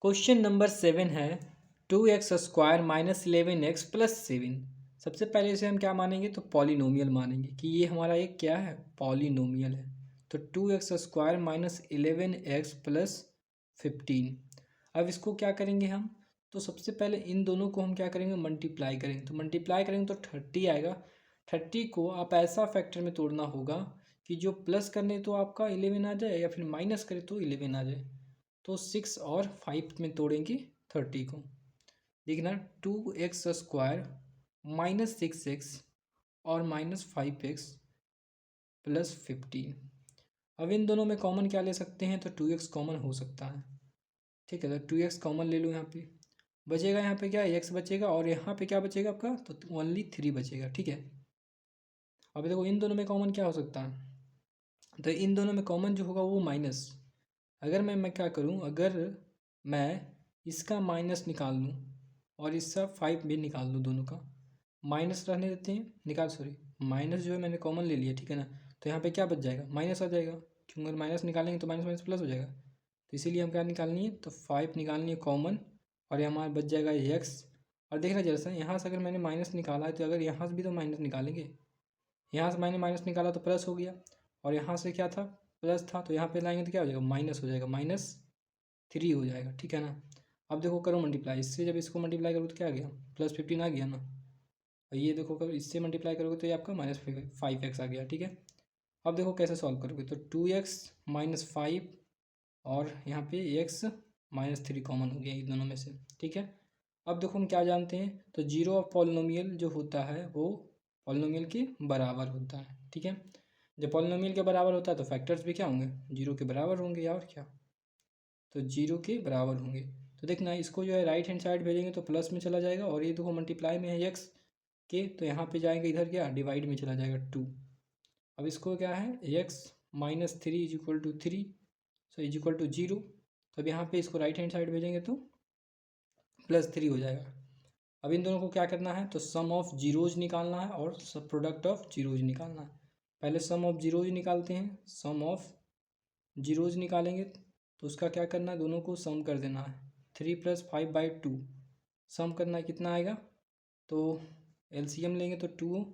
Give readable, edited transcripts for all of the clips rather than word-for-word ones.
Question number 7 है 2x² minus 11x plus 7। सबसे पहले इसे हम क्या मानेंगे तो पॉलिनोमियल मानेंगे कि ये हमारा एक क्या है पॉलिनोमियल है। तो 2x² माइनस 11x प्लस 15। अब इसको क्या करेंगे हम, तो सबसे पहले इन दोनों को हम क्या करेंगे मल्टीप्लाई करेंगे। तो मल्टीप्लाई करेंगे तो 30 आएगा। 30 को आप ऐसा फैक्टर में तोड़ना होगा कि जो प्लस करने तो आपका 11 आ जाए या फिर माइनस करे तो 11 आ जाए। तो 6 और 5 में तोड़ेंगे 30 को। देखना 2x² माइनस 6x और माइनस 5x प्लस 15। अब इन दोनों में कॉमन क्या ले सकते हैं तो 2x कॉमन हो सकता है। ठीक है, तो 2x कॉमन ले लो। यहाँ पे बचेगा, यहाँ पे क्या x बचेगा और यहाँ पे क्या बचेगा आपका तो ओनली 3 बचेगा। ठीक है, अब देखो इन दोनों में कॉमन क्या हो सकता है, तो इन दोनों में कॉमन जो होगा वो माइनस। अगर मैं क्या करूँ, अगर मैं इसका माइनस निकाल लूँ और इसका 5 भी निकाल लूँ, दोनों का माइनस रहने देते हैं, माइनस जो है मैंने कॉमन ले लिया। ठीक है ना, तो यहाँ पे क्या बच जाएगा माइनस आ जाएगा, क्योंकि अगर माइनस निकालेंगे तो माइनस माइनस प्लस हो जाएगा। तो इसीलिए हम क्या निकालनी है तो 5 निकालनी है कॉमन, और यहाँ हमारा बच जाएगा एक्स। और देखना जैसा यहाँ से अगर मैंने माइनस निकाला है तो अगर यहाँ से भी तो माइनस निकालेंगे, यहाँ से मैंने माइनस निकाला तो प्लस हो गया, और यहाँ से क्या था प्लस था, तो यहाँ पे लाएंगे तो क्या हो जाएगा माइनस हो जाएगा, -3 हो जाएगा। ठीक है ना, अब देखो करो मल्टीप्लाई, इससे जब इसको मल्टीप्लाई करो तो क्या आ गया +15 आ गया ना। और ये देखो करो इससे मल्टीप्लाई करोगे तो ये आपका -5x आ गया। ठीक है, अब देखो कैसे सॉल्व करोगे, तो 2x माइनस 5 और यहाँ पे x -3 कॉमन हो गया इन दोनों में से। ठीक है, अब देखो हम क्या जानते हैं तो जीरो ऑफ पॉलिनोमियल जो होता है वो पॉलिनोमियल के बराबर होता है। ठीक है, जब पॉलिनोमियल के बराबर होता है तो फैक्टर्स भी क्या होंगे जीरो के बराबर होंगे, या और क्या, तो जीरो के बराबर होंगे। तो देखना इसको जो है राइट हैंड साइड भेजेंगे तो प्लस में चला जाएगा, और ये देखो मल्टीप्लाई में है एक्स के, तो यहाँ पे जाएंगे इधर क्या डिवाइड में चला जाएगा 2। अब इसको क्या है x -3 is equal to 3, so is equal to 0। तो अब यहाँ पे इसको राइट हैंड साइड भेजेंगे तो +3 हो जाएगा। अब इन दोनों को क्या करना है तो सम ऑफ जीरोज निकालना है और सब प्रोडक्ट ऑफ जीरोज निकालना है। पहले सम ऑफ जीरोज निकालते हैं, सम ऑफ जीरोज निकालेंगे तो उसका क्या करना है दोनों को सम कर देना है। 3 + 5/2 सम करना है, कितना आएगा तो एलसीएम लेंगे तो 2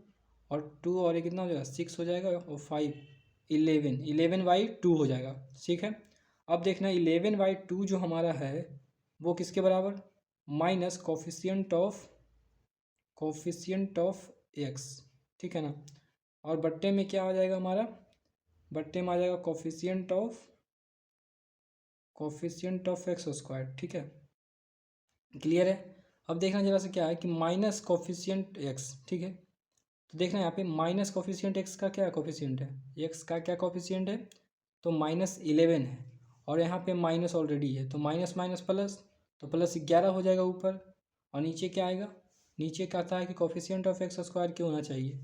और 2 और ये कितना हो जाएगा 6 हो जाएगा, और 5 11/2 हो जाएगा। ठीक है, अब देखना 11/2 जो हमारा है वो किसके बराबर माइनस कोफिशिएंट ऑफ एक्स। ठीक है ना, और बट्टे में क्या आ जाएगा हमारा, बट्टे में आ जाएगा कोफिशिएंट ऑफ x²। ठीक है, क्लियर है। अब देखना जरा से क्या है कि माइनस कोफिशिएंट एक्स। ठीक है, तो देखना यहाँ पे माइनस कोफिशिएंट एक्स का क्या कोफिशिएंट है, एक्स का क्या कोफिशिएंट है तो -11 है, और यहाँ पे माइनस ऑलरेडी है तो माइनस माइनस प्लस, तो +11 हो जाएगा ऊपर, और नीचे क्या आएगा, नीचे कहता है कि कोफिशिएंट ऑफ x² क्या होना चाहिए,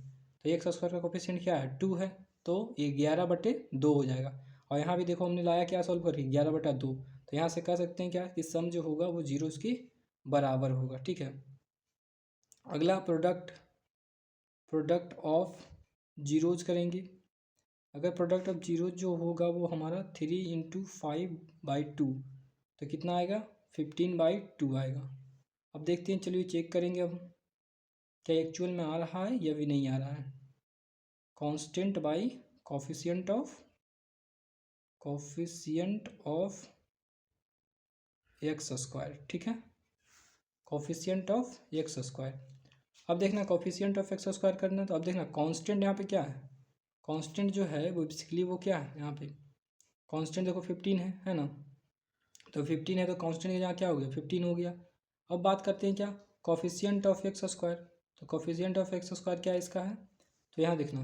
तो x² का कोफिशिएंट क्या है 2 है, तो ये 11/2 हो जाएगा। और यहाँ भी देखो हमने लाया क्या सॉल्व करके 11/2, तो यहाँ से कह सकते हैं क्या कि सम जो होगा वो जीरो के बराबर होगा। ठीक है, अगला प्रोडक्ट ऑफ जीरोज करेंगे। अगर प्रोडक्ट ऑफ जीरो जो होगा वो हमारा 3 × 5/2, तो कितना आएगा 15/2 आएगा। अब देखते हैं, चलिए चेक करेंगे अब क्या एक्चुअल में आ रहा है या भी नहीं आ रहा है। Constant by coefficient of x²। ठीक है, कोफिशिएंट ऑफ x²। अब देखना कोफिशिएंट ऑफ x² करना है, तो अब देखना कांस्टेंट यहाँ पे क्या है, कांस्टेंट जो है वो बेसिकली वो क्या है यहाँ पे कांस्टेंट देखो 15 है ना, तो 15 है तो कांस्टेंट के यहाँ क्या हो गया 15 हो गया। अब बात करते हैं क्या कोफिशिएंट ऑफ x², तो कोफिशिएंट ऑफ x² क्या इसका है, तो यहाँ देखना,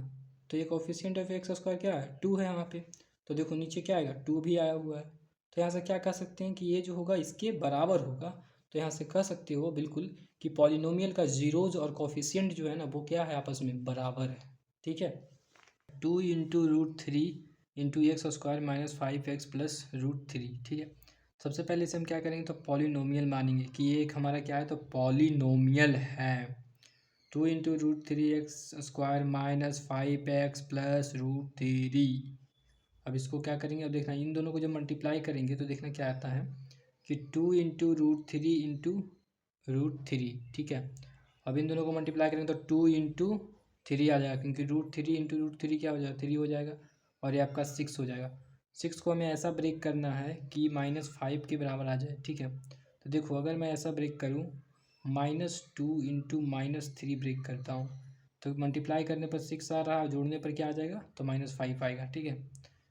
तो ये कोफिशिएंट ऑफ x² क्या है 2 है यहाँ पे, तो देखो नीचे क्या आएगा 2 भी आया हुआ है, तो यहाँ से क्या कह सकते हैं कि ये जो होगा इसके बराबर होगा। तो यहाँ से कह सकते हो बिल्कुल कि पॉलिनोमियल का जीरोज और कोफिशिएंट जो है ना वो क्या है आपस में बराबर है। ठीक है, 2 × √3 × x² - 5x + √3। ठीक है, सबसे पहले इसे हम क्या करेंगे तो पॉलिनोमियल मानेंगे कि ये एक हमारा क्या है तो पॉलिनोमियल है। 2 × √3x² - 5x + √3। अब इसको क्या करेंगे, अब देखना इन दोनों को जब मल्टीप्लाई करेंगे तो देखना क्या आता है कि 2 × √3 ठीक है। अब इन दोनों को मल्टीप्लाई करेंगे तो 2 × 3 आ जाएगा, क्योंकि √3 क्या हो जाएगा, 3 हो जाएगा, और ये आपका 6 हो जाएगा। 6 को हमें ऐसा ब्रेक करना है कि -5 के बराबर आ जाए, ठीक है। तो देखो अगर मैं ऐसा ब्रेक करूँ, -2 × -3 ब्रेक करता हूँ, तो मल्टीप्लाई करने पर 6 आ रहा है, जोड़ने पर क्या आ जाएगा, तो -5 आएगा, ठीक है।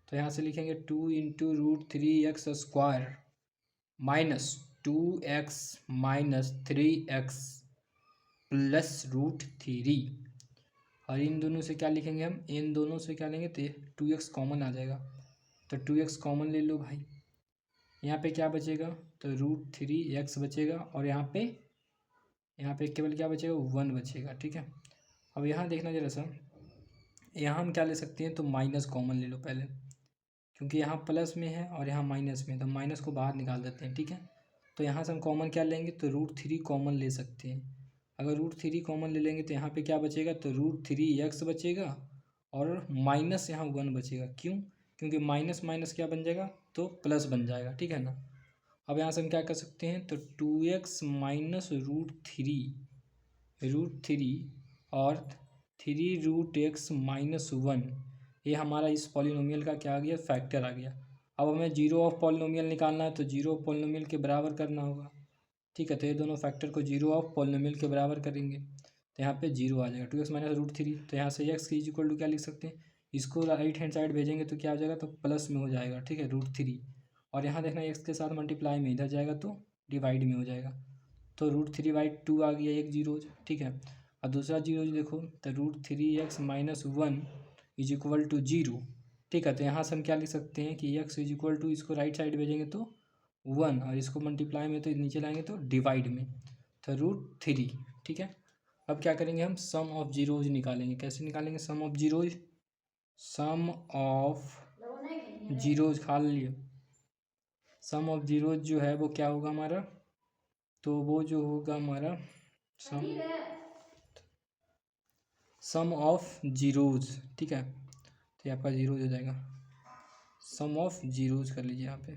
तो यहाँ से लिखेंगे 2 × √3x² -2x - 3x +√3, और इन दोनों से क्या लिखेंगे हम, इन दोनों से क्या लेंगे, तो 2x कॉमन आ जाएगा, तो 2x कॉमन ले लो भाई। यहाँ पे क्या बचेगा, तो √3x बचेगा, और यहाँ पे केवल क्या बचेगा, 1 बचेगा, ठीक है। अब यहाँ देखना जरा सा, यहाँ हम क्या ले सकते हैं, तो माइनस कॉमन ले लो पहले, क्योंकि यहाँ प्लस में है और यहाँ माइनस में, तो माइनस को बाहर निकाल देते हैं, ठीक है। तो यहाँ से हम कॉमन क्या लेंगे, तो √3 कॉमन ले सकते हैं। अगर √3 कॉमन ले लेंगे तो यहाँ पे क्या बचेगा, तो √3x बचेगा, और माइनस यहाँ 1 बचेगा। क्यों, क्योंकि माइनस माइनस क्या बन जाएगा, तो प्लस बन जाएगा, ठीक है ना। अब यहाँ से हम क्या कर सकते हैं, तो 2x - √3 और 3√x - 1, ये हमारा इस पॉलिनोमियल का क्या आ गया, फैक्टर आ गया। अब हमें जीरो ऑफ पॉलिनोमियल निकालना है, तो जीरो ऑफ पॉलिनोमियल के बराबर करना होगा, ठीक है। तो ये दोनों फैक्टर को जीरो ऑफ पॉलिनोमियल के बराबर करेंगे, तो यहाँ पे जीरो आ जाएगा, 2x - √3। तो यहाँ से x की इक्वल टू क्या लिख सकते हैं, इसको राइट हैंड साइड भेजेंगे तो क्या हो जाएगा, तो प्लस में हो जाएगा, ठीक है, √3। और यहाँ देखना x के साथ मल्टीप्लाई में इधर जाएगा तो डिवाइड में हो जाएगा, तो √3/2 आ गया एक जीरो, ठीक है। और दूसरा जीरो देखो, तो √3x - 1 = 0, ठीक है। तो यहाँ से हम क्या लिख सकते हैं कि x = इसको राइट साइड भेजेंगे तो 1, और इसको मल्टीप्लाई में तो नीचे लाएंगे तो डिवाइड में, तो √3, ठीक है। अब क्या करेंगे, हम सम ऑफ जीरोज निकालेंगे। कैसे निकालेंगे sum of zeros, sum of zeros खा लिए, सम ऑफ जीरोज जो है वो क्या होगा हमारा, तो वो जो होगा हमारा सम ऑफ जीरोज, ठीक है। तो ये आपका जीरोज हो जाएगा, सम ऑफ जीरोज कर लीजिए यहाँ पे,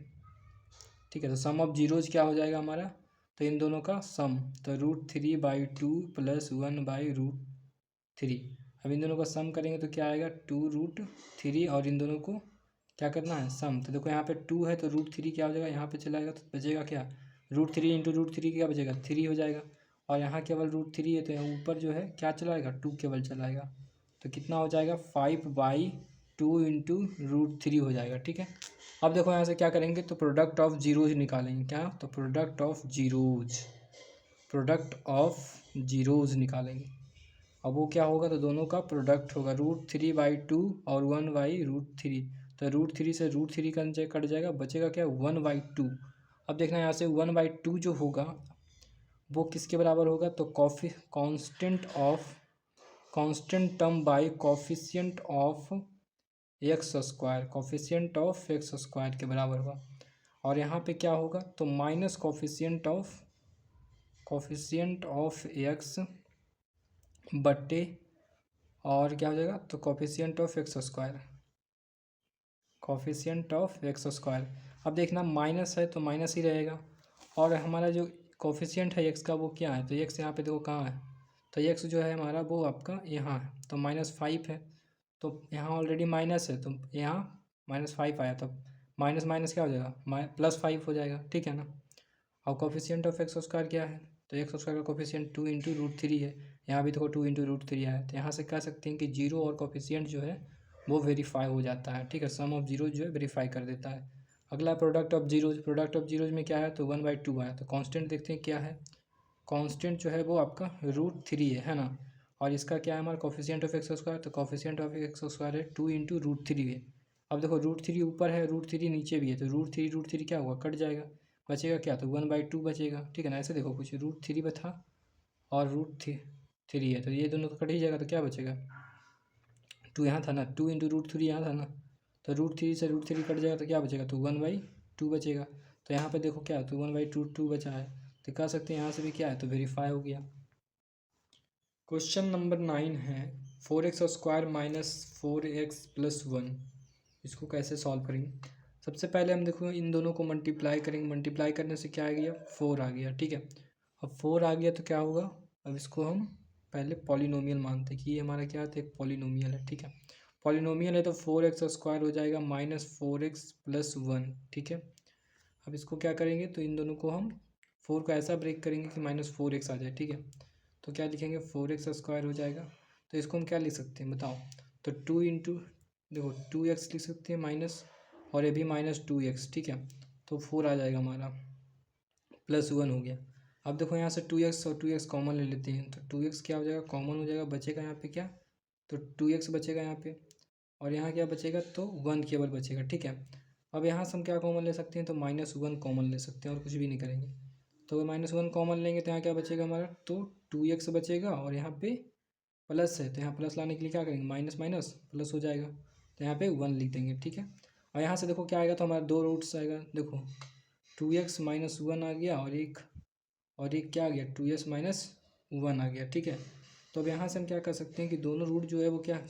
ठीक है। तो सम ऑफ जीरोज क्या हो जाएगा हमारा, तो इन दोनों का सम, तो √3/2 + 1/√3। अब इन दोनों का सम करेंगे तो क्या आएगा, 2√3, और इन दोनों को क्या करना है, सम। तो देखो यहाँ पे 2 है तो √3 क्या हो जाएगा, यहाँ पे चला जाएगा तो बचेगा क्या, √3 × √3 क्या बचेगा, 3 हो जाएगा, और यहाँ केवल √3 है तो यहाँ ऊपर जो है क्या चलाएगा, 2 केवल चलाएगा, तो कितना हो जाएगा, 5/2 × √3 हो जाएगा, ठीक है। अब देखो यहाँ से क्या करेंगे, तो प्रोडक्ट ऑफ जीरोज निकालेंगे, क्या, तो प्रोडक्ट ऑफ जीरोज निकालेंगे। अब वो क्या होगा, तो दोनों का प्रोडक्ट होगा, √3/2 और 1/√3, तो √3 से √3 कट जाएगा, बचेगा क्या, 1/2। अब देखना यहाँ से 1/2 जो होगा वो किसके बराबर होगा, तो constant term by coefficient of x² के बराबर होगा। और यहाँ पे क्या होगा, तो माइनस कोफिशिएंट ऑफ x बट्टे, और क्या हो जाएगा, तो कोफिशिएंट ऑफ x²। अब देखना माइनस है तो माइनस ही रहेगा, और हमारा जो कोफिशिएंट है x का वो क्या है, तो x यहाँ पे देखो कहाँ है, तो x जो है हमारा वो आपका यहाँ है, तो -5 है, तो यहाँ ऑलरेडी माइनस है तो यहाँ -5 आया, तब माइनस माइनस क्या हो जाएगा, +5 हो जाएगा, ठीक है ना। और कोफिशिएंट ऑफ x² क्या है, तो x² का कोफिशिएंट 2 × √3 है, यहाँ भी देखो 2 × √3 आया, तो यहाँ से कह सकते हैं कि जीरो और कोफिशिएंट जो है वो वेरीफाई हो जाता है, ठीक है। सम ऑफ जीरो जो है वेरीफाई कर देता है। अगला प्रोडक्ट ऑफ जीरोज में क्या है, तो 1/2 आया, तो कांस्टेंट देखते हैं क्या है, कांस्टेंट जो है वो आपका √3 है ना, और इसका क्या है हमारा कोफिशिएंट ऑफ x², तो कोफिशिएंट ऑफ x² है 2 × √3 है। अब देखो √3 ऊपर है, √3 नीचे भी है, तो √3 क्या होगा, कट जाएगा, बचेगा क्या, तो 1/2 बचेगा, ठीक है ना। ऐसे देखो कुछ √3 बता और √3 है, तो ये दोनों तो कट ही जाएगा, तो क्या बचेगा, 2 यहाँ था ना, 2 × √3 यहाँ था ना, तो √3 से √3 कट जाएगा तो क्या बचेगा, तो 1/2 बचेगा। तो यहाँ पे देखो क्या है, तो 1/2 बचा है, तो कह सकते हैं यहाँ से भी क्या है, तो वेरीफाई हो गया। क्वेश्चन नंबर 9 है 4x² - 4x + 1, इसको कैसे सॉल्व करेंगे। सबसे पहले हम देखो इन दोनों को मल्टीप्लाई करेंगे, मल्टीप्लाई करने से क्या आ गया 4 आ गया, ठीक है। अब 4 आ गया तो क्या होगा, अब इसको हम पहले पॉलिनोमियल मानते हैं कि ये हमारा क्या है, एक पॉलिनोमियल है, ठीक है। पॉलिनोमियल है तो 4x² हो जाएगा -4x+1, ठीक है। अब इसको क्या करेंगे तो इन दोनों को हम 4 को ऐसा ब्रेक करेंगे कि -4x आ जाए, ठीक है। तो क्या लिखेंगे 4x² हो जाएगा। तो इसको हम क्या लिख सकते हैं बताओ, तो 2 इंटू देखो 2x लिख सकते हैं माइनस, और ये भी -2x, ठीक है। तो 4 आ जाएगा हमारा, +1 हो गया। अब देखो यहाँ से 2x और 2x कॉमन ले लेते हैं, तो 2x क्या हो जाएगा, कॉमन हो जाएगा, बचेगा यहाँ पे क्या, तो 2x बचेगा यहाँ पे, और यहाँ क्या बचेगा, तो 1 केवल बचेगा, ठीक है। अब यहाँ से हम क्या कॉमन ले सकते हैं, तो -1 कॉमन ले सकते हैं और कुछ भी नहीं करेंगे। तो -1 कॉमन लेंगे तो यहाँ क्या बचेगा हमारा, तो 2x बचेगा, और यहाँ पे प्लस है तो यहाँ प्लस लाने के लिए क्या करेंगे, माइनस माइनस प्लस हो जाएगा, तो यहाँ पे 1 लिख देंगे, ठीक है। और यहाँ से देखो क्या आएगा, तो हमारा 2 रूट्स आएगा, देखो 2x -1 आ गया, और एक क्या आ गया 2x -1 आ गया, ठीक है। तो अब यहाँ से हम क्या कर सकते हैं कि दोनों रूट जो है वो क्या है,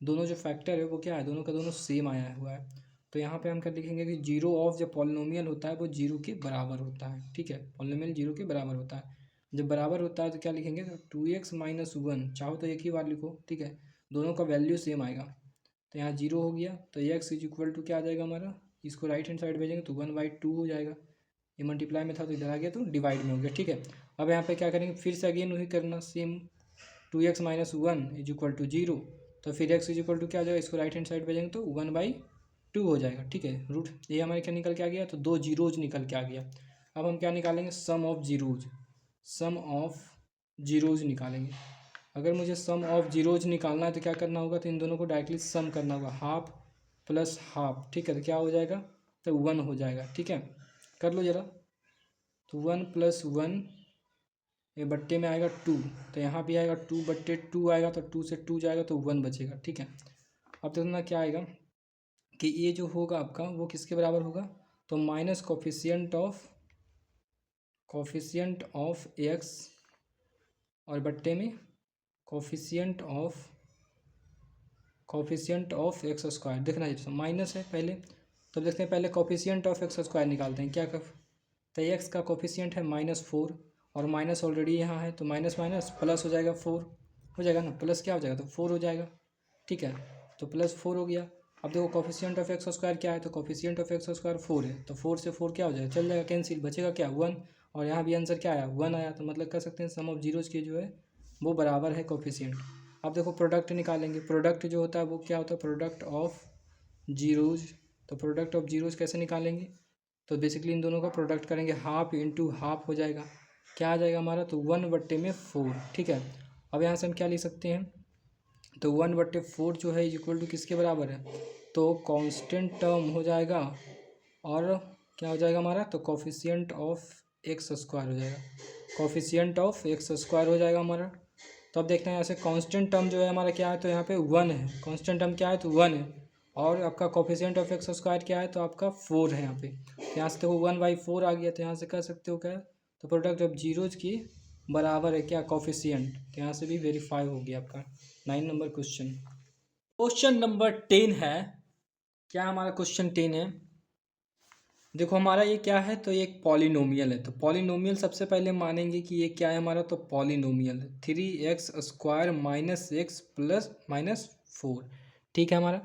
दोनों जो फैक्टर है वो क्या है, दोनों का दोनों सेम आया हुआ है। तो यहाँ पे हम क्या लिखेंगे कि जीरो ऑफ जब पॉलिनोमियल होता है वो जीरो के बराबर होता है, ठीक है। पॉलिनोमियल जीरो के बराबर होता है, जब बराबर होता है तो क्या लिखेंगे, तो 2x -1, चाहो तो एक ही बार लिखो, ठीक है, दोनों का वैल्यू सेम आएगा। तो यहाँ जीरो हो गया, तो x = क्या आ जाएगा हमारा, इसको राइट हैंड साइड भेजेंगे तो 1/2 हो जाएगा। ये मल्टीप्लाई में था तो इधर आ गया तो डिवाइड में हो गया, ठीक है। अब यहाँ पे क्या करेंगे, फिर से अगेन वही करना सेम, 2x -1 = 0, तो फिर x = क्या हो जाएगा, इसको राइट हैंड साइड भेजेंगे तो 1/2 हो जाएगा, ठीक है। रूट ये हमारे क्या निकल के आ गया, तो 2 जीरोज निकल के आ गया। अब हम क्या निकालेंगे, सम ऑफ जीरोज निकालेंगे। अगर मुझे सम ऑफ जीरोज निकालना है तो क्या करना होगा, तो इन दोनों को डायरेक्टली सम करना होगा, हाफ प्लस हाफ, ठीक है। तो क्या हो जाएगा, तो 1 हो जाएगा, ठीक है। कर लो ज़रा, तो 1 + 1 ये बट्टे में आएगा 2, तो यहाँ भी आएगा 2/2 आएगा, तो 2 से 2 जाएगा तो 1 बचेगा, ठीक है। अब देखना क्या आएगा कि ये जो होगा आपका वो किसके बराबर होगा, तो माइनस कोफिशिएंट ऑफ एक्स, और बट्टे में कोफिशिएंट ऑफ x²। देखना जब माइनस है पहले, तो देखते हैं पहले कोफिशिएंट ऑफ x² निकालते हैं, क्या कर, तो x का कोफिशिएंट है -4, और माइनस ऑलरेडी यहाँ है, तो माइनस माइनस प्लस हो जाएगा 4 हो जाएगा ना, प्लस क्या हो जाएगा, तो 4 हो जाएगा, ठीक है। तो +4 हो गया। अब देखो कोफिशिएंट ऑफ x² क्या है, तो कोफिशिएंट ऑफ x² 4 है, तो 4 से 4 क्या हो जाएगा, चल जाएगा कैंसिल, बचेगा क्या 1, और यहाँ भी आंसर क्या आया 1 आया, तो मतलब कह सकते हैं सम ऑफ जीरोज के जो है वो बराबर है कोफिशिएंट। अब देखो प्रोडक्ट निकालेंगे, प्रोडक्ट जो होता है वो क्या होता है, प्रोडक्ट ऑफ जीरोज। तो प्रोडक्ट ऑफ जीरोज कैसे निकालेंगे, तो बेसिकली इन दोनों का प्रोडक्ट करेंगे, हाफ इंटू हाफ हो जाएगा, क्या आ जाएगा हमारा, तो 1/4, ठीक है। अब यहाँ से हम क्या लिख सकते हैं, तो 1/4 जो है इक्वल टू किसके बराबर है, तो कांस्टेंट टर्म हो जाएगा, और क्या हो जाएगा हमारा, तो कोफिशिएंट ऑफ x² हो जाएगा, कोफिशिएंट ऑफ x² हो जाएगा हमारा। तो अब देखते हैं यहाँ से कांस्टेंट टर्म जो है हमारा क्या है, तो यहाँ पे 1 है, कांस्टेंट टर्म क्या है, तो 1 है, और आपका कोफिशिएंट ऑफ x² क्या है, तो आपका 4 है यहाँ पे। यहाँ से देखो 1/4 आ गया, तो यहाँ से कह सकते हो क्या है, तो प्रोडक्ट ऑफ जीरोज की बराबर है क्या, कोफिशिएंट। तो यहाँ से भी वेरीफाई हो गया आपका 9 नंबर क्वेश्चन। क्वेश्चन नंबर 10 है, क्या हमारा क्वेश्चन 10 है, देखो हमारा ये क्या है, तो ये एक पॉलिनोमियल है। तो पॉलिनोमियल सबसे पहले मानेंगे कि ये क्या है हमारा, तो पॉलिनोमियल है 3x² - x +-4, ठीक है हमारा।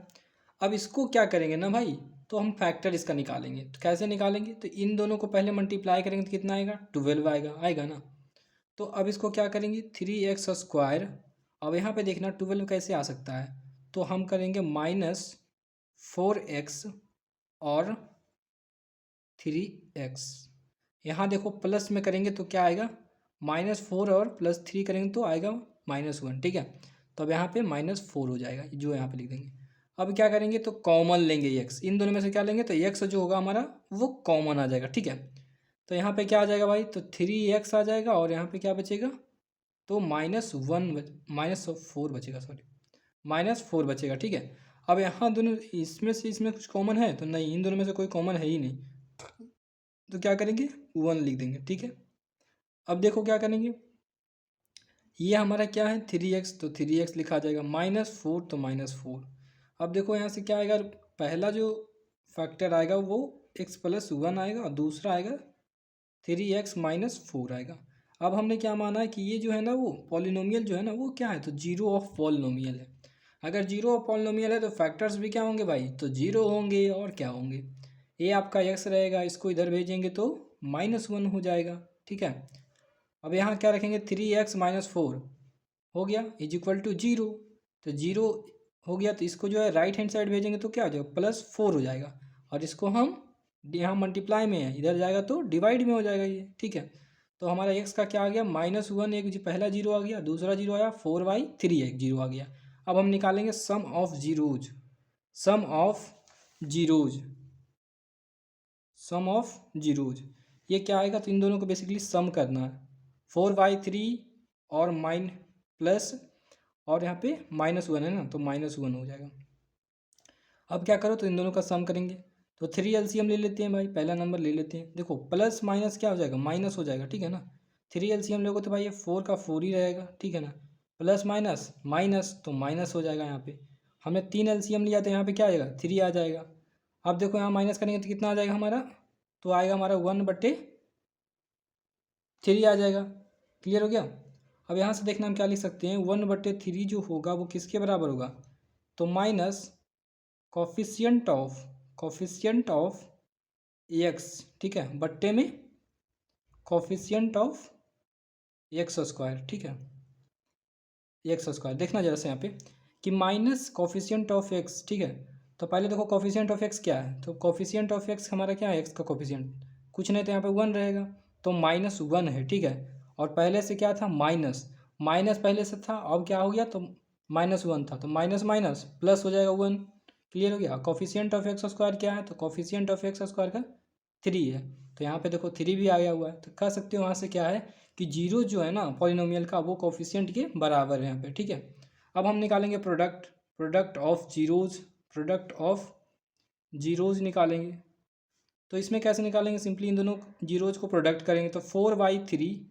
अब इसको क्या करेंगे ना भाई, तो हम फैक्टर इसका निकालेंगे। तो कैसे निकालेंगे, तो इन दोनों को पहले मल्टीप्लाई करेंगे तो कितना आएगा, 12 आएगा ना। तो अब इसको क्या करेंगे, 3x², अब यहाँ पे देखना 12 कैसे आ सकता है, तो हम करेंगे -4x और 3x, यहाँ देखो प्लस में करेंगे तो क्या आएगा, -4 और +3 करेंगे तो आएगा -1, ठीक है। तो अब यहाँ पे -4 हो जाएगा, जो यहाँ पे लिख देंगे। अब क्या करेंगे, तो कॉमन लेंगे x, इन दोनों में से क्या लेंगे, तो x जो होगा हमारा वो कॉमन आ जाएगा, ठीक है। तो यहाँ पे क्या आ जाएगा भाई, तो 3x आ जाएगा, और यहाँ पे क्या बचेगा, तो -4 बचेगा, सॉरी -4 बचेगा, ठीक है। अब यहाँ दोनों इसमें से इसमें कुछ कॉमन है तो नहीं, इन दोनों में से कोई कॉमन है ही नहीं, तो क्या करेंगे 1 लिख देंगे, ठीक है। अब देखो क्या करेंगे, ये हमारा क्या है 3x, तो 3x लिखा जाएगा, -4 तो -4। अब देखो यहाँ से क्या आएगा, पहला जो फैक्टर आएगा वो x प्लस वन आएगा और दूसरा आएगा 3x माइनस फोर आएगा। अब हमने क्या माना है कि ये जो है ना वो पॉलिनोमियल जो है ना वो क्या है, तो जीरो ऑफ पॉलिनोमियल है। अगर जीरो ऑफ पॉलिनोमियल है तो फैक्टर्स भी क्या होंगे भाई, तो जीरो होंगे और क्या होंगे, ये आपका x रहेगा, इसको इधर भेजेंगे तो -1 हो जाएगा। ठीक है, अब यहाँ क्या रखेंगे 3x माइनस फोर हो गया इज इक्वल टू जीरो, तो जीरो हो गया तो इसको जो है राइट हैंड साइड भेजेंगे तो क्या हो जाएगा +4 हो जाएगा, और इसको हम यहाँ मल्टीप्लाई में है इधर जाएगा तो डिवाइड में हो जाएगा ये। ठीक है, तो हमारा x का क्या आ गया -1, एक जी पहला जीरो आ गया, दूसरा जीरो आया 4/3 एक जीरो आ गया। अब हम निकालेंगे sum of zeros, sum of zeros, sum of zeros ये क्या आएगा, तो इन दोनों को बेसिकली सम करना है, 4/3 और माइन प्लस और यहाँ पे -1 है ना तो -1 हो जाएगा। अब क्या करो, तो इन दोनों का सम करेंगे, तो 3 एलसीएम ले लेते हैं भाई, पहला नंबर ले लेते हैं। देखो प्लस माइनस क्या हो जाएगा, माइनस हो जाएगा। ठीक है ना, 3 एलसीएम लोगे तो भाई ये 4 का 4 ही रहेगा। ठीक है ना, प्लस माइनस माइनस तो माइनस हो जाएगा। यहाँ पे हमने 3 एलसीएम लिया तो यहाँ पे क्या आएगा 3 आ जाएगा। अब देखो यहाँ माइनस करेंगे तो कितना आ जाएगा हमारा, तो आएगा हमारा 1/3 आ जाएगा। क्लियर हो गया। अब यहाँ से देखना हम क्या लिख सकते हैं, 1/3 जो होगा वो किसके बराबर होगा, तो माइनस कॉफिशियंट ऑफ एक्स। ठीक है, बट्टे में कॉफिशियंट ऑफ एक्स स्क्वायर। ठीक है, एक्स स्क्वायर देखना जरा से यहाँ पे कि माइनस कॉफिशियंट ऑफ एक्स। ठीक है, तो पहले देखो कॉफिशियंट ऑफ एक्स क्या है, तो कॉफिशियंट ऑफ एक्स हमारा क्या है, एक्स का कॉफिशियंट कुछ नहीं तो यहाँ पे 1 रहेगा, तो -1 है। ठीक है, और पहले से क्या था माइनस, माइनस पहले से था, अब क्या हो गया तो -1 था, तो माइनस माइनस प्लस हो जाएगा 1। क्लियर हो गया। कॉफिशियंट ऑफ एक्स स्क्वायर क्या है, तो कॉफिशियंट ऑफ एक्स स्क्वायर का 3 है, तो यहाँ पे देखो 3 भी आ गया हुआ है, तो कह सकते हो वहाँ से क्या है कि जीरो जो है ना पॉलिनोमियल का वो कॉफिशियंट के बराबर है यहाँ पे। ठीक है, अब हम निकालेंगे product of zeros, product of zeros निकालेंगे। तो इसमें कैसे निकालेंगे, सिंपली इन दोनों जीरोज को प्रोडक्ट करेंगे, तो 4/3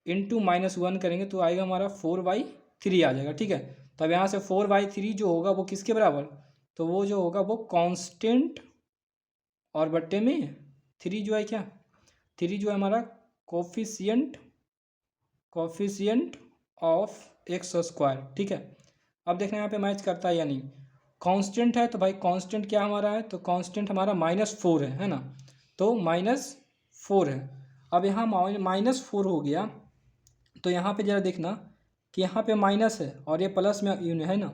इंटू -1 करेंगे तो आएगा हमारा 4/3 आ जाएगा। ठीक है, तो अब यहाँ से 4/3 जो होगा वो किसके बराबर, तो वो जो होगा वो कांस्टेंट और बट्टे में 3 जो है क्या, 3 जो है हमारा कोफिशियंट ऑफ एक्स स्क्वायर। ठीक है, अब देखना यहाँ पे मैच करता है या नहीं। कांस्टेंट है तो भाई कांस्टेंट क्या हमारा है, तो कांस्टेंट हमारा -4 है ना, तो -4 है। अब यहाँ -4 हो गया, तो यहाँ पे ज़रा देखना कि यहाँ पे माइनस है और ये प्लस में यून है ना,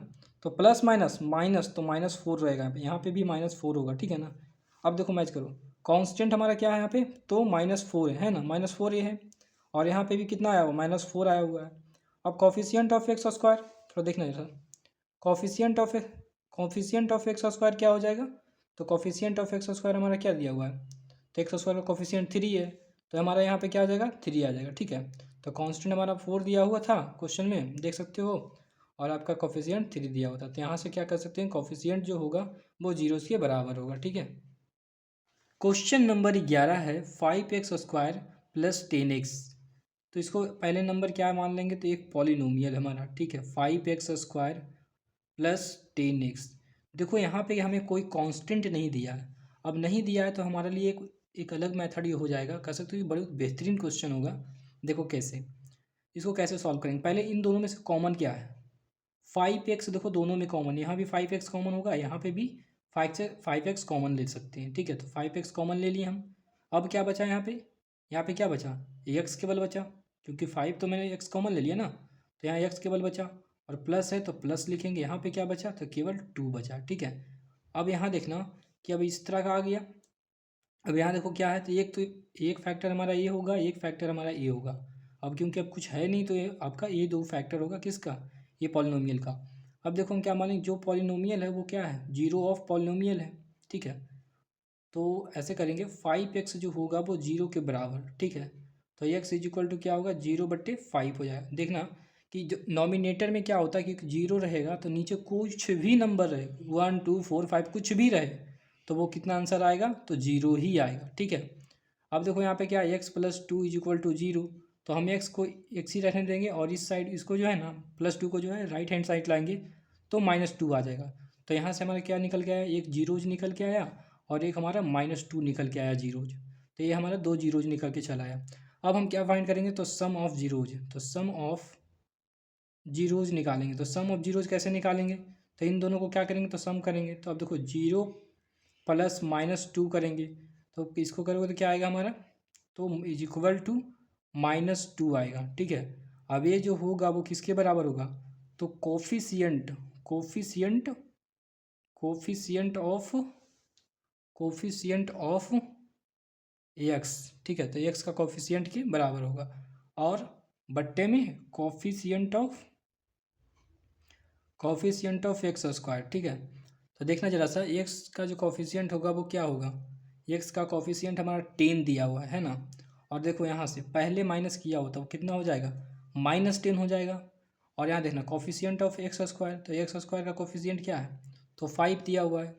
तो प्लस माइनस माइनस तो -4 रहेगा, यहाँ पे भी -4 होगा। ठीक है ना, अब देखो मैच करो, कांस्टेंट हमारा क्या है यहाँ पे, तो -4 है ना, -4 ये है, और यहाँ पे भी कितना आया हुआ -4 आया हुआ है। अब कॉफिशियंट ऑफ एक्स स्क्वायर तो देखना जरा, कॉफिशियंट ऑफ एक्स स्क्वायर क्या हो जाएगा, तो कॉफिशियंट ऑफ एक्स स्क्वायर हमारा क्या दिया हुआ है, तो एक्स स्क्वायर का कॉफिशियंट 3 है, तो हमारा यहाँ पे क्या आ जाएगा 3 आ जाएगा। ठीक है, तो कांस्टेंट हमारा 4 दिया हुआ था क्वेश्चन में देख सकते हो, और आपका कॉफिशियंट 3 दिया हुआ था, तो यहाँ से क्या कर सकते हैं, कॉफिशियंट जो होगा वो जीरो के बराबर होगा। ठीक है, क्वेश्चन नंबर 11 है 5x² + 10x। तो इसको पहले नंबर क्या मान लेंगे, तो एक पॉलिनोमियल हमारा। ठीक है, 5x² + 10x। देखो यहाँ पे हमें कोई कांस्टेंट नहीं दिया है, अब नहीं दिया है तो हमारे लिए एक अलग मेथड ये हो जाएगा, कह सकते हो ये बड़ी बेहतरीन क्वेश्चन होगा। देखो कैसे इसको कैसे सॉल्व करेंगे, पहले इन दोनों में से कॉमन क्या है, 5x। देखो दोनों में कॉमन, यहाँ भी 5x कॉमन होगा, यहाँ पे भी 5x कॉमन ले सकते हैं। ठीक है, तो 5x कॉमन ले लिए हम। अब क्या बचा यहाँ पे क्या बचा, x केवल बचा, क्योंकि 5 तो मैंने x कॉमन ले लिया ना, तो यहाँ x केवल बचा, और प्लस है तो प्लस लिखेंगे। यहाँ पे क्या बचा, तो केवल 2 बचा। ठीक है, अब यहाँ देखना कि अब इस तरह का आ गया। अब यहाँ देखो क्या है, तो एक फैक्टर हमारा ये होगा, एक फैक्टर हमारा ये होगा। अब क्योंकि अब कुछ है नहीं तो ये आपका ये 2 फैक्टर होगा किसका, ये पॉलिनोमियल का। अब देखो हम क्या मानेंगे, जो पॉलिनोमियल है वो क्या है, जीरो ऑफ पॉलिनोमियल है। ठीक है, तो ऐसे करेंगे 5x जो होगा वो 0 के बराबर। ठीक है, तो x इज क्या होगा 0/5 हो जाएगा। देखना कि जो नॉमिनेटर में क्या होता है कि 0 रहेगा तो नीचे कुछ भी नंबर रहे, 1 2 4 5 कुछ भी रहे, तो वो कितना आंसर आएगा, तो 0 ही आएगा। ठीक है, अब देखो यहाँ पे क्या है, x + 2 = 0, तो हम x को x ही रहने देंगे, और इस साइड इसको जो है ना +2 को जो है राइट हैंड साइड लाएंगे तो -2 आ जाएगा। तो यहाँ से हमारा क्या निकल के आया, एक जीरोज निकल के आया, और एक हमारा -2 निकल के आया जीरोज। तो ये हमारा 2 जीरोज निकल के चला आया। अब हम क्या फाइंड करेंगे, तो सम ऑफ जीरोज, तो सम ऑफ जीरोज निकालेंगे। तो सम ऑफ जीरोज कैसे निकालेंगे, तो इन दोनों को क्या करेंगे, तो सम करेंगे। तो अब देखो 0 प्लस -2 करेंगे, तो इसको करोगे तो क्या आएगा हमारा, तो इज इक्वल टू -2 आएगा। ठीक है, अब ये जो होगा वो किसके बराबर होगा, तो coefficient coefficient coefficient of x. ठीक है, तो एक्स का कोफिशिएंट के बराबर होगा, और बट्टे में कोफिशिएंट ऑफ एक्स स्क्वायर। ठीक है, तो देखना जरा सा, एक्स का जो कोफिशिएंट होगा वो क्या होगा, एक्स का कोफिशिएंट हमारा 10 दिया हुआ है ना, और देखो यहाँ से पहले माइनस किया हो तो कितना हो जाएगा, -10 हो जाएगा। और यहाँ देखना कोफिशिएंट ऑफ एक्स स्क्वायर, तो एक्स स्क्वायर का कोफिशिएंट क्या है, तो 5 दिया हुआ है।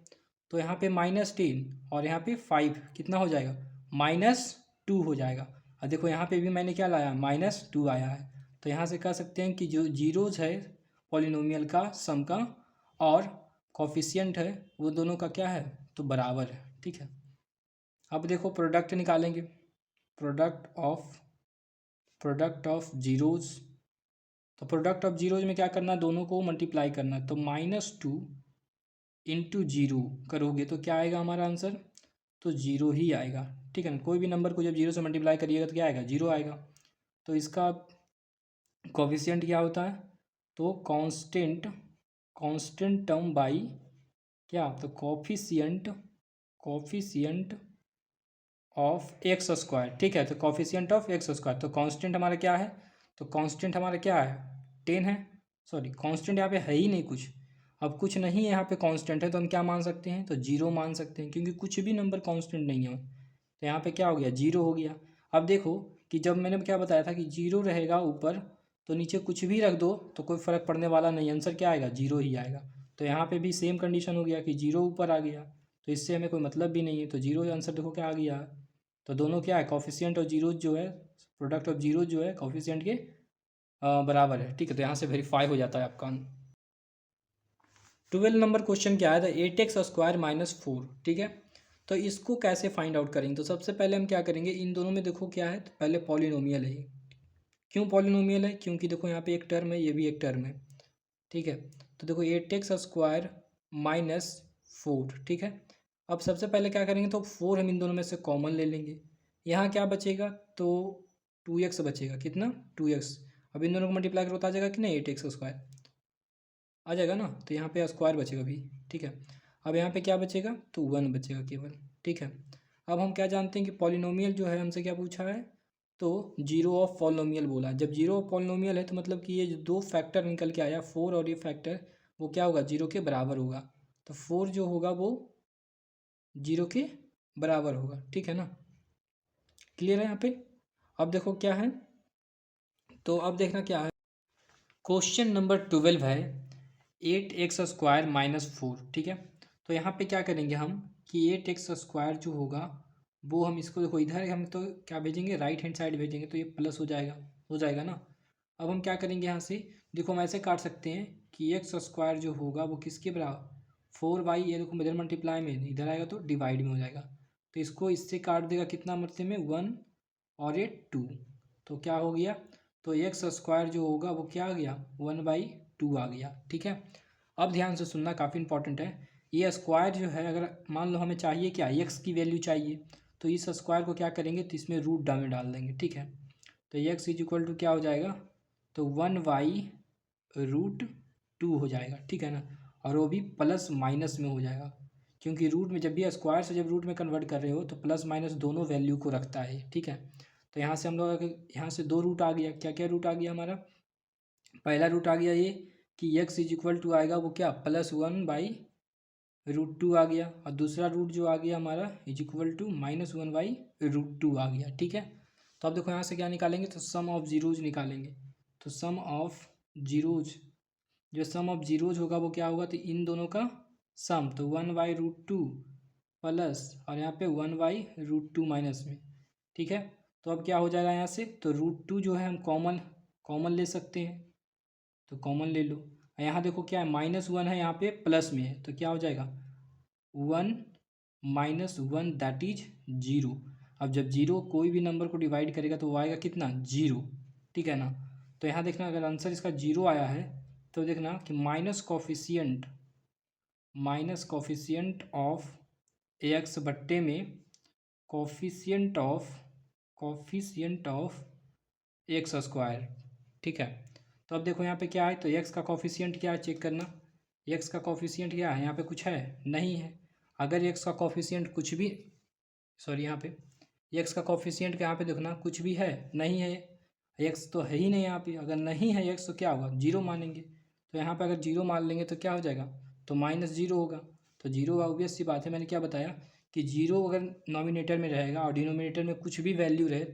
तो यहाँ पे -10 और यहाँ पे 5 कितना हो जाएगा, -2 हो जाएगा। और देखो यहाँ पे भी मैंने क्या लाया, -2 आया है। तो यहाँ से कह सकते हैं कि जो जीरोज है पॉलिनोमियल का सम का और कोफिशिएंट है वो दोनों का क्या है, तो बराबर है। ठीक है, अब देखो प्रोडक्ट निकालेंगे, प्रोडक्ट ऑफ जीरोज। तो प्रोडक्ट ऑफ जीरोज में क्या करना, दोनों को मल्टीप्लाई करना। तो -2 इंटू जीरो करोगे तो क्या आएगा हमारा आंसर, तो जीरो ही आएगा। ठीक है ना, कोई भी नंबर को जब जीरो से मल्टीप्लाई करिएगा तो क्या आएगा, जीरो आएगा। तो इसका कोफिशिएंट क्या होता है, तो कांस्टेंट टर्म बाई क्या, तो कोफिशिएंट ऑफ एक्स स्क्वायर। ठीक है, तो कोफिशिएंट ऑफ एक्स स्क्वायर, तो कांस्टेंट हमारा क्या है, तो कांस्टेंट हमारा क्या है, 10 है। सॉरी, कांस्टेंट यहाँ पे है ही नहीं कुछ, अब कुछ नहीं है यहाँ पे कांस्टेंट है, तो हम क्या मान सकते हैं, तो जीरो मान सकते हैं, क्योंकि कुछ भी नंबर कांस्टेंट नहीं है। तो यहाँ पे क्या हो गया, जीरो हो गया। अब देखो कि जब मैंने क्या बताया था कि जीरो रहेगा ऊपर तो नीचे कुछ भी रख दो तो कोई फ़र्क पड़ने वाला नहीं, आंसर क्या आएगा, जीरो ही आएगा। तो यहाँ पे भी सेम कंडीशन हो गया कि जीरो ऊपर आ गया, तो इससे हमें कोई मतलब भी नहीं है, तो जीरो आंसर देखो क्या आ गया। तो दोनों क्या है, कोफिशिएंट और जीरो जो है, प्रोडक्ट ऑफ जीरो जो है कोफिशिएंट के बराबर है। ठीक है, तो यहाँ से वेरीफाई हो जाता है आपका। 12 नंबर क्वेश्चन क्या है, 8x² -4। ठीक है, तो इसको कैसे फाइंड आउट करेंगे, तो सबसे पहले हम क्या करेंगे, इन दोनों में देखो क्या है, तो पहले पॉलिनोमियल है। क्यों पॉलिनोमियल है, क्योंकि देखो यहाँ पे एक टर्म है, ये भी एक टर्म है। ठीक है, तो देखो 8x² -4। ठीक है, अब सबसे पहले क्या करेंगे, तो 4 हम इन दोनों में से कॉमन ले लेंगे। यहाँ क्या बचेगा, तो 2x बचेगा, कितना, 2x। अब इन दोनों को मल्टीप्लाई करो तो आ जाएगा कि नहीं, 8x² आ जाएगा ना, तो यहाँ पे स्क्वायर बचेगा भी। ठीक है, अब यहाँ पे क्या बचेगा, तो 1 बचेगा केवल। ठीक है, अब हम क्या जानते हैं कि पॉलिनोमियल जो है हमसे क्या पूछा है, तो जीरो ऑफ पॉलिनोमियल बोला। जब जीरो ऑफ पॉलिनोमियल है तो मतलब कि ये जो दो फैक्टर निकल के आया 4 और ये फैक्टर, वो क्या होगा, जीरो के बराबर होगा। तो 4 जो होगा वो जीरो के बराबर होगा। ठीक है ना, क्लियर है यहाँ पे। अब देखो क्या है, तो अब देखना क्या है, क्वेश्चन नंबर 12 है 8x² -4। ठीक है, तो यहाँ पे क्या करेंगे हम कि 8x² जो होगा वो हम इसको देखो इधर हम तो क्या भेजेंगे, राइट हैंड साइड भेजेंगे, तो ये प्लस हो जाएगा ना। अब हम क्या करेंगे यहाँ से, देखो हम ऐसे काट सकते हैं कि x² जो होगा वो किसके बराबर, 4y, ये देखो इधर मल्टीप्लाई में, इधर आएगा तो डिवाइड में हो जाएगा। तो इसको इससे काट देगा कितना मरते में, 1 और ये 2, तो क्या हो गया, तो x² जो होगा वो क्या आ गया, 1/2 आ गया। ठीक है, अब ध्यान से सुनना, काफ़ी इंपॉर्टेंट है। ये स्क्वायर जो है, अगर मान लो हमें चाहिए क्या, x की वैल्यू चाहिए, तो इस स्क्वायर को क्या करेंगे, तो इसमें रूट में डाल देंगे। ठीक है, तो x = क्या हो जाएगा, तो 1/√2 हो जाएगा। ठीक है ना, और वो भी प्लस माइनस में हो जाएगा, क्योंकि रूट में जब भी स्क्वायर से जब रूट में कन्वर्ट कर रहे हो तो प्लस माइनस दोनों वैल्यू को रखता है। ठीक है, तो यहाँ से हम लोग यहाँ से 2 रूट आ गया, क्या क्या रूट आ गया हमारा, पहला रूट आ गया ये कि x = आएगा वो क्या, +1/√2 आ गया, और दूसरा रूट जो आ गया हमारा -1/√2 आ गया। ठीक है, तो अब देखो यहाँ से क्या निकालेंगे, तो सम ऑफ जीरोज निकालेंगे। तो सम ऑफ जीरोज, जो सम ऑफ जीरोज होगा वो क्या होगा, तो इन दोनों का सम, तो 1/√2 प्लस, और यहाँ पे 1/√2 माइनस में। ठीक है, तो अब क्या हो जाएगा यहाँ से, तो √2 जो है हम कॉमन ले सकते हैं, तो कॉमन ले लो। यहाँ देखो क्या है, -1 है, यहाँ पे प्लस में है, तो क्या हो जाएगा, 1 -1 दैट इज 0। अब जब जीरो कोई भी नंबर को डिवाइड करेगा तो वो आएगा कितना, 0, ठीक है ना। तो यहाँ देखना अगर आंसर इसका 0 आया है तो देखना कि माइनस कॉफिशिएंट ऑफ एक्स बट्टे में कॉफिशिएंट ऑफ एक्स स्क्वायर, ठीक है। तो अब देखो यहाँ पे क्या है, तो एक्स का कॉफिशिएंट क्या है चेक करना। एक्स का कॉफिशिएंट क्या है, यहाँ पे कुछ है नहीं है। अगर एक्स का कॉफिशिएंट कुछ भी, सॉरी यहाँ पे एक्स का कॉफिशिएंट यहाँ पे देखना कुछ भी है नहीं है, एक्स तो है ही नहीं यहाँ पे। अगर नहीं है एक्स तो क्या होगा, 0 मानेंगे। तो यहाँ पे अगर 0 मान लेंगे तो क्या हो जाएगा, तो -0 होगा। तो 0 ऑब्वियस सी बात है, मैंने क्या बताया कि 0 अगर नॉमिनेटर में रहेगा और डिनोमिनेटर में कुछ भी वैल्यू रहे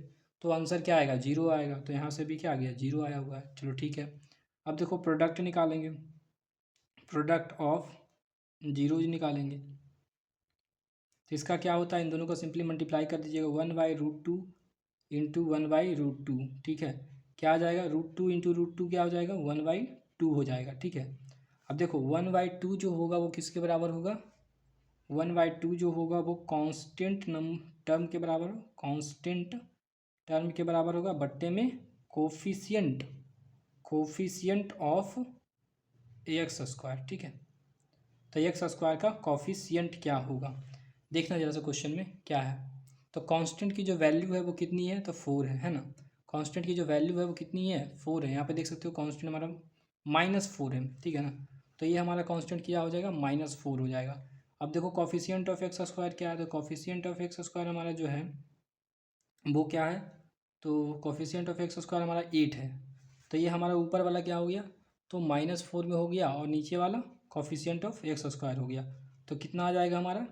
तो आंसर क्या आएगा, 0 आएगा। तो यहाँ से भी क्या आ गया, 0 आया हुआ है। चलो ठीक है, अब देखो प्रोडक्ट निकालेंगे, प्रोडक्ट ऑफ जीरोज निकालेंगे। तो इसका क्या होता है, इन दोनों को सिंपली मल्टीप्लाई कर दीजिएगा, 1/√2 इंटू 1/√2, ठीक है। क्या आ जाएगा, √2 इंटू √2 क्या हो जाएगा, 1/2 हो जाएगा, ठीक है। अब देखो 1/2 जो होगा वो किसके बराबर होगा, 1/2 जो होगा वो कांस्टेंट टर्म के बराबर, कांस्टेंट टर्म के बराबर होगा, बट्टे में कोफिशिएंट ऑफ एक्स स्क्वायर, ठीक है। तो एक्स स्क्वायर का कॉफिशिएंट क्या होगा, देखना जरा सा क्वेश्चन में क्या है। तो कांस्टेंट की जो वैल्यू है वो कितनी है, तो 4 है ना। कांस्टेंट की जो वैल्यू है वो कितनी है, 4 है। यहाँ पे देख सकते हो कांस्टेंट हमारा -4 है, ठीक है ना। तो ये हमारा कांस्टेंट क्या हो जाएगा, -4 हो जाएगा। अब देखो कॉफिशिएंट ऑफ एक्स स्क्वायर क्या है, तो कॉफिशिएंट ऑफ एक्स स्क्वायर हमारा जो है वो क्या है, तो कॉफिशिएंट ऑफ एक्स स्क्वायर हमारा 8 है। तो ये हमारा ऊपर वाला क्या हो गया, तो -4 में हो गया, और नीचे वाला कॉफिशिएंट ऑफ एक्स स्क्वायर हो गया। तो कितना आ जाएगा हमारा,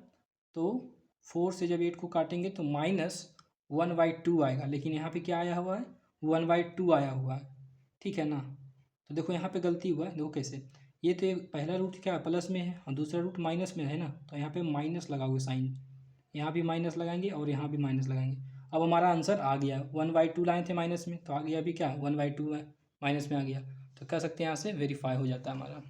तो 4 से जब 8 को काटेंगे तो -1/2 आएगा। लेकिन यहाँ पे क्या आया हुआ है, 1/2 आया हुआ है, ठीक है ना। तो देखो यहाँ पे गलती हुआ है, देखो कैसे, ये तो पहला रूट क्या है, प्लस में है और दूसरा रूट माइनस में है ना। तो यहाँ पे माइनस लगाओगे साइन, यहाँ भी माइनस लगाएंगे और यहाँ भी माइनस लगाएंगे। अब हमारा आंसर आ गया, 1/2 लाए थे माइनस में, तो आ गया अभी क्या, 1/2 माइनस में आ गया। तो कह सकते हैं यहाँ से वेरीफाई हो जाता है हमारा।